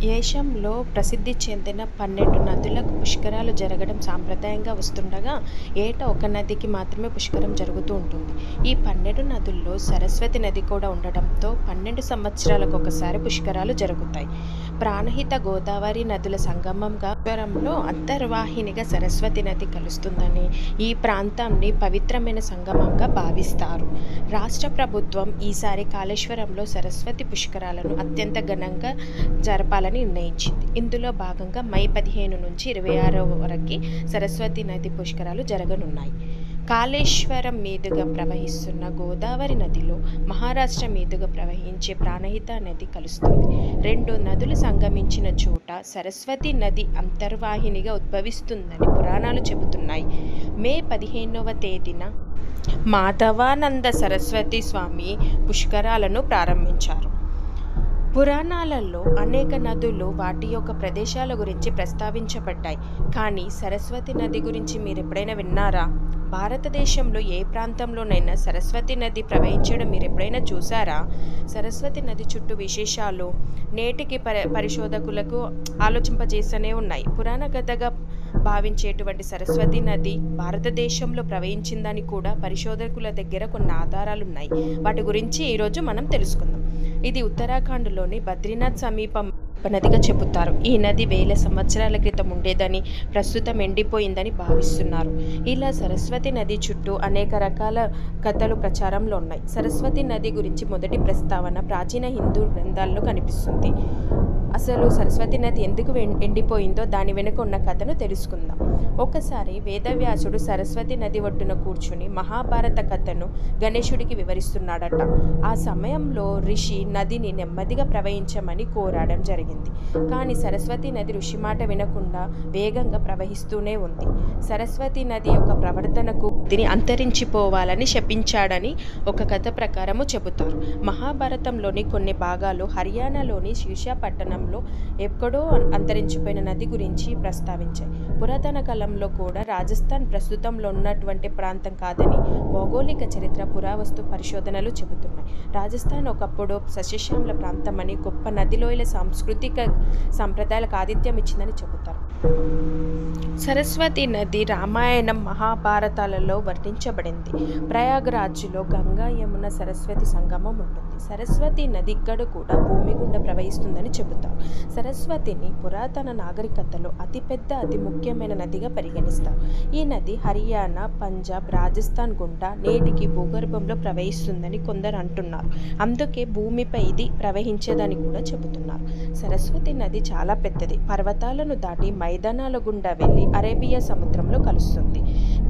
దేశంలో ప్రసిద్ధి చెందిన 12 నదులకు పుష్కరాలు జరగడం సాంప్రదాయంగా వస్తుండగా, ఏటా ఒక నదికి మాత్రమే పుష్కరం జరుగుతూ ఉంటుంది. ఈ 12 నదుల్లో సరస్వతి నది కూడా ఉండడంతో 12 సంవత్సరాలకొకసారి పుష్కరాలు జరుగుతాయి. ప్రాణహిత గోదావరి నదుల సంగమంగా కాళేశ్వరంలో అంతర్వాహినిగా సరస్వతి నది కలుస్తుందని, ఈ ప్రాంతాన్ని పవిత్రమైన సంగమంగా భావిస్తారు. రాష్ట్ర ప్రభుత్వం ఈసారి కాళేశ్వరంలో సరస్వతి పుష్కరాలను అత్యంత ఘనంగా జరపాలని నిర్ణయించింది. ఇందులో భాగంగా మే 15 నుంచి 26 వరకు సరస్వతి నది పుష్కరాలు జరగనున్నాయి. కాళేశ్వరం మీదుగా ప్రవహిస్తున్న గోదావరి నదిలో మహారాష్ట్ర మీదుగా ప్రవహించే ప్రాణహిత నది కలుస్తుంది. రెండు నదులు సంగమించిన చోట సరస్వతి నది అంతర్వాహినిగా ఉద్భవిస్తుందని పురాణాలు చెబుతున్నాయి. మే 15వ తేదీన మాధవానంద సరస్వతి స్వామి పుష్కరాలను ప్రారంభించారు. పురాణాలలో అనేక నదులు వాటి యొక్క ప్రదేశాల గురించి ప్రస్తావించబడ్డాయి. కానీ సరస్వతి నది గురించి మీరు ఎప్పుడైనా విన్నారా? భారతదేశంలో ఏ ప్రాంతంలోనైనా సరస్వతి నది ప్రవహించడం మీరు ఎప్పుడైనా చూసారా? సరస్వతి నది చుట్టూ విశేషాలు నేటికి పరిశోధకులకు ఆలోచింపజేస్తూనే ఉన్నాయి. పురాణ కథగా భావించేటువంటి సరస్వతి నది భారతదేశంలో ప్రవహించిందని కూడా పరిశోధకుల దగ్గర కొన్ని ఆధారాలు ఉన్నాయి. వాటి గురించి ఈరోజు మనం తెలుసుకుందాం. ఇది ఉత్తరాఖండ్లోని బద్రీనాథ్ సమీపం నదిగా చెబుతారు. ఈ నది వేల సంవత్సరాల క్రితం ఉండేదని, ప్రస్తుతం ఎండిపోయిందని భావిస్తున్నారు. ఇలా సరస్వతి నది చుట్టూ అనేక రకాల కథలు ప్రచారంలో ఉన్నాయి. సరస్వతి నది గురించి మొదటి ప్రస్తావన ప్రాచీన హిందూ గ్రంథాల్లో కనిపిస్తుంది. అసలు సరస్వతి నది ఎందుకు ఎండిపోయిందో దాని వెనుక ఉన్న కథను తెలుసుకుందాం. ఒకసారి వేదవ్యాసుడు సరస్వతి నది ఒడ్డున కూర్చుని మహాభారత కథను గణేశుడికి వివరిస్తున్నాడట. ఆ సమయంలో ఋషి నదిని నెమ్మదిగా ప్రవహించమని కోరడం జరిగింది. కానీ సరస్వతి నది ఋషి మాట వినకుండా వేగంగా ప్రవహిస్తూనే ఉంది. సరస్వతి నది యొక్క ప్రవర్తనకు దీని అంతరించిపోవాలని శపించాడని ఒక కథ ప్రకారము చెబుతారు. మహాభారతంలోని కొన్ని భాగాలు హర్యానాలోని శీర్షా పట్టణంలో ఎక్కడో అంతరించిపోయిన నది గురించి ప్రస్తావించాయి. పురాతన కాలంలో కూడా రాజస్థాన్ ప్రస్తుతంలో ఉన్నటువంటి ప్రాంతం కాదని భౌగోళిక చరిత్ర, పురావస్తు పరిశోధనలు చెబుతున్నాయి. రాజస్థాన్ ఒకప్పుడు సస్యశ్యామల ప్రాంతమని, గొప్ప నదిలోయల సాంస్కృతిక సంప్రదాయాలకు ఆతిథ్యం ఇచ్చిందని చెబుతారు. సరస్వతి నది రామాయణం, మహాభారతాలలో వర్ణించబడింది. ప్రయాగ్రాజ్లో గంగా, యమున, సరస్వతి సంగమం ఉంటుంది. సరస్వతి నది ఇక్కడ కూడా భూమి గుండా ప్రవహిస్తుందని చెబుతారు. సరస్వతిని పురాతన నాగరికతలో అతిపెద్ద, అతి ముఖ్యమైన నదిగా పరిగణిస్తారు. ఈ నది హర్యానా, పంజాబ్, రాజస్థాన్ గుండా నేటికి భూగర్భంలో ప్రవహిస్తుందని కొందరు అంటున్నారు. అందుకే భూమిపై ఇది ప్రవహించేదని కూడా చెబుతున్నారు. సరస్వతి నది చాలా పెద్దది. పర్వతాలను దాటి మైదానాల గుండా వెళ్ళి అరేబియా సముద్రంలో కలుస్తుంది.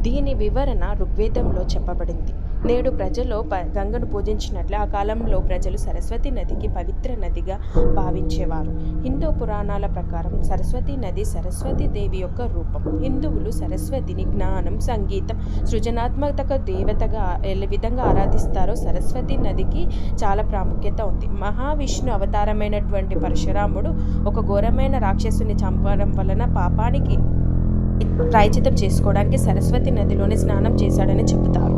దీని వివరణ ఋగ్వేదంలో చెప్పబడింది. నేడు ప్రజలు గంగను పూజించినట్లే ఆ కాలంలో ప్రజలు సరస్వతి నదికి పవిత్ర నదిగా భావించేవారు. హిందూ పురాణాల ప్రకారం సరస్వతి నది సరస్వతి దేవి యొక్క రూపం. హిందువులు సరస్వతిని జ్ఞానం, సంగీతం, సృజనాత్మక దేవతగా ఏ విధంగా ఆరాధిస్తారో సరస్వతి నదికి చాలా ప్రాముఖ్యత ఉంది. మహావిష్ణు అవతారమైనటువంటి పరశురాముడు ఒక ఘోరమైన రాక్షసుని చంపడం వలన పాపానికి ప్రాయశ్చిత్తం చేసుకోవడానికి సరస్వతి నదిలోనే స్నానం చేశాడని చెబుతారు.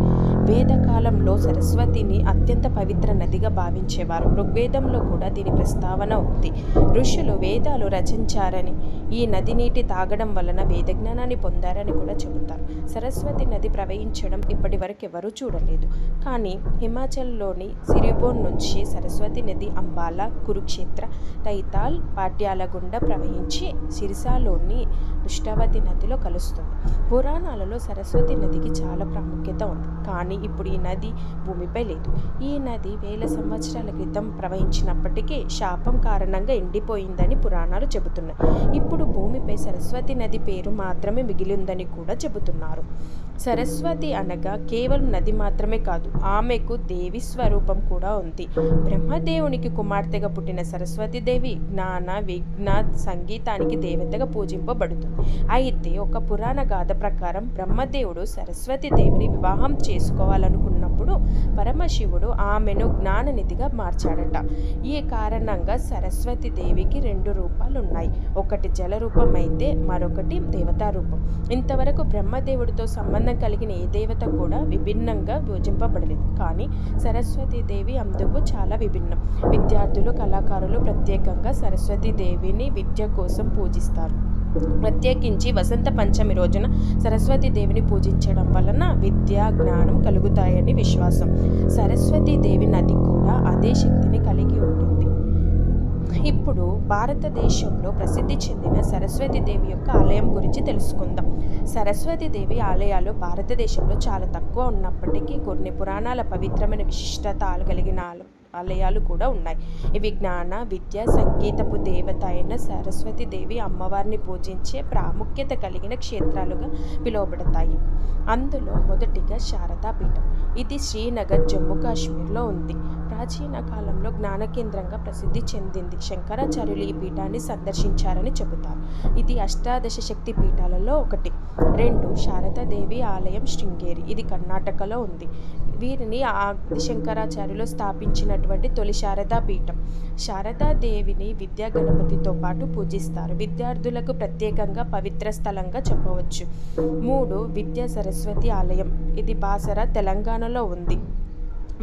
వేదకాలంలో సరస్వతిని అత్యంత పవిత్ర నదిగా భావించేవారు. ఋగ్వేదంలో కూడా దీని ప్రస్తావన ఉంది. ఋషులు వేదాలు రచించారని, ఈ నది నీటి తాగడం వలన వేద జ్ఞానాన్ని పొందారని కూడా చెబుతారు. సరస్వతి నది ప్రవహించడం ఇప్పటి వరకు ఎవరూ చూడలేదు. కానీ హిమాచల్లోని సిరిబోన్ నుంచి సరస్వతి నది అంబాలా, కురుక్షేత్ర, తైతాల్, పాట్యాల గుండా ప్రవహించి సిరిసాలోని దుష్టవతి నదిలో కలుస్తుంది. పురాణాలలో సరస్వతి నదికి చాలా ప్రాముఖ్యత ఉంది. కానీ ఇప్పుడు ఈ నది భూమిపై లేదు. ఈ నది వేల సంవత్సరాల క్రితం ప్రవహించినప్పటికీ శాపం కారణంగా ఎండిపోయిందని పురాణాలు చెబుతున్నాయి. ఇప్పుడు భూమిపై సరస్వతి నది పేరు మాత్రమే మిగిలిందని కూడా చెబుతున్నారు. సరస్వతి అనగా కేవలం నది మాత్రమే కాదు, ఆమెకు దేవి స్వరూపం కూడా ఉంది. బ్రహ్మదేవునికి కుమార్తెగా పుట్టిన సరస్వతి దేవి జ్ఞాన, విజ్ఞ, సంగీతానికి దేవతగా పూజింపబడుతుంది. అయితే ఒక పురాణ గాథ ప్రకారం బ్రహ్మదేవుడు సరస్వతి దేవిని వివాహం చేసుకోవాలనుకున్నప్పుడు జరిగినప్పుడు పరమశివుడు ఆమెను జ్ఞాననిధిగా మార్చాడట. ఈ కారణంగా సరస్వతి దేవికి 2 రూపాలు ఉన్నాయి. ఒకటి జల రూపం అయితే మరొకటి దేవతా రూపం. ఇంతవరకు బ్రహ్మదేవుడితో సంబంధం కలిగిన ఏ దేవత కూడా విభిన్నంగా పూజింపబడలేదు. కానీ సరస్వతి దేవి అందుకు చాలా విభిన్నం. విద్యార్థులు, కళాకారులు ప్రత్యేకంగా సరస్వతి దేవిని విద్య కోసం పూజిస్తారు. ప్రత్యేకించి వసంత పంచమి రోజున సరస్వతి దేవిని పూజించడం వలన విద్య, జ్ఞానం కలుగుతాయని విశ్వాసం. సరస్వతి దేవి నది కూడా అదే శక్తిని కలిగి ఉంటుంది. ఇప్పుడు భారతదేశంలో ప్రసిద్ధి చెందిన సరస్వతి దేవి యొక్క ఆలయం గురించి తెలుసుకుందాం. సరస్వతి దేవి ఆలయాలు భారతదేశంలో చాలా తక్కువ ఉన్నప్పటికీ కొన్ని పురాణాల పవిత్రమైన విశిష్టత కలిగిన ఆలయాలు కూడా ఉన్నాయి. ఇవి జ్ఞాన, విద్య, సంగీతపు దేవత అయిన సరస్వతి దేవి అమ్మవారిని పూజించే ప్రాముఖ్యత కలిగిన క్షేత్రాలుగా పిలువబడతాయి. అందులో మొదటిగా శారదా పీఠం. ఇది శ్రీనగర్, జమ్మూ కాశ్మీర్లో ఉంది. ప్రాచీన కాలంలో జ్ఞాన కేంద్రంగా ప్రసిద్ధి చెందింది. శంకరాచార్యులు ఈ పీఠాన్ని సందర్శించారని చెబుతారు. ఇది అష్టాదశ శక్తి పీఠాలలో ఒకటి. 2 శారదాదేవి ఆలయం, శృంగేరి. ఇది కర్ణాటకలో ఉంది. వీరిని శంకరాచార్యులు స్థాపించినటువంటి తొలి శారదా పీఠం. శారదాదేవిని విద్యా గణపతితో పాటు పూజిస్తారు. విద్యార్థులకు ప్రత్యేకంగా పవిత్ర స్థలంగా చెప్పవచ్చు. 3 విద్యా సరస్వతి ఆలయం. ఇది బాసర, తెలంగాణలో ఉంది.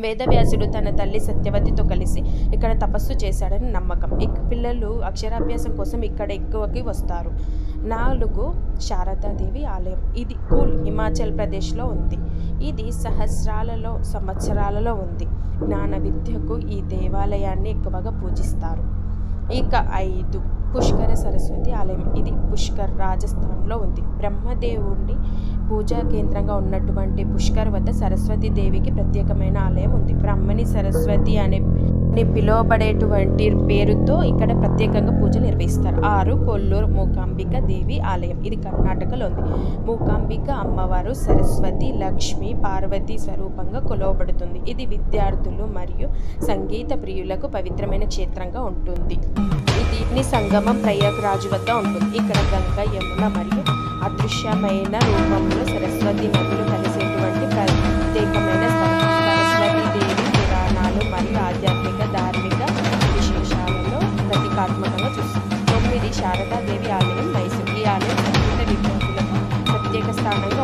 వేదవ్యాసుడు తన తల్లి సత్యవతితో కలిసి ఇక్కడ తపస్సు చేశాడని నమ్మకం. పిల్లలు అక్షరాభ్యాసం కోసం ఇక్కడ ఎక్కువకి వస్తారు. 4 శారదాదేవి ఆలయం. ఇది కూల్, హిమాచల్ ప్రదేశ్లో ఉంది. ఇది సంవత్సరాలలో ఉంది. జ్ఞాన విద్యకు ఈ దేవాలయాన్ని ఎక్కువగా పూజిస్తారు. ఇక 5 పుష్కర సరస్వతి ఆలయం. ఇది పుష్కర్, రాజస్థాన్లో ఉంది. బ్రహ్మదేవుడి పూజా కేంద్రంగా ఉన్నటువంటి పుష్కర్ వద్ద సరస్వతి దేవికి ప్రత్యేకమైన ఆలయం ఉంది. బ్రహ్మణి సరస్వతి అనే పిలువబడేటువంటి పేరుతో ఇక్కడ ప్రత్యేకంగా పూజలు నిర్వహిస్తారు. 6 కొల్లూరు మూకాంబిక దేవి ఆలయం. ఇది కర్ణాటకలో ఉంది. మూకాంబిక అమ్మవారు సరస్వతి, లక్ష్మి, పార్వతి స్వరూపంగా కొలవబడుతుంది. ఇది విద్యార్థులు మరియు సంగీత ప్రియులకు పవిత్రమైన క్షేత్రంగా ఉంటుంది. దీని సంగమం ప్రయాగ్రాజ్ వద్ద ఉంటుంది. ఇక్కడ గంగా, యమున మరియు అదృశ్యమైన రూపంలో సరస్వతి నదులు కలిసేటువంటి ప్రత్యేకమైన స్థలం. సరస్వతి దేవి పురాణాలు మరియు ఆధ్యాత్మిక, ధార్మిక విశేషాలలో ప్రతీకాత్మకంగా చూస్తుంది. 9 శారదాదేవి ఆలయం, మైసూర్. ఈ ఆలయం సంగీత విద్యార్థులకు ప్రత్యేక స్థానంగా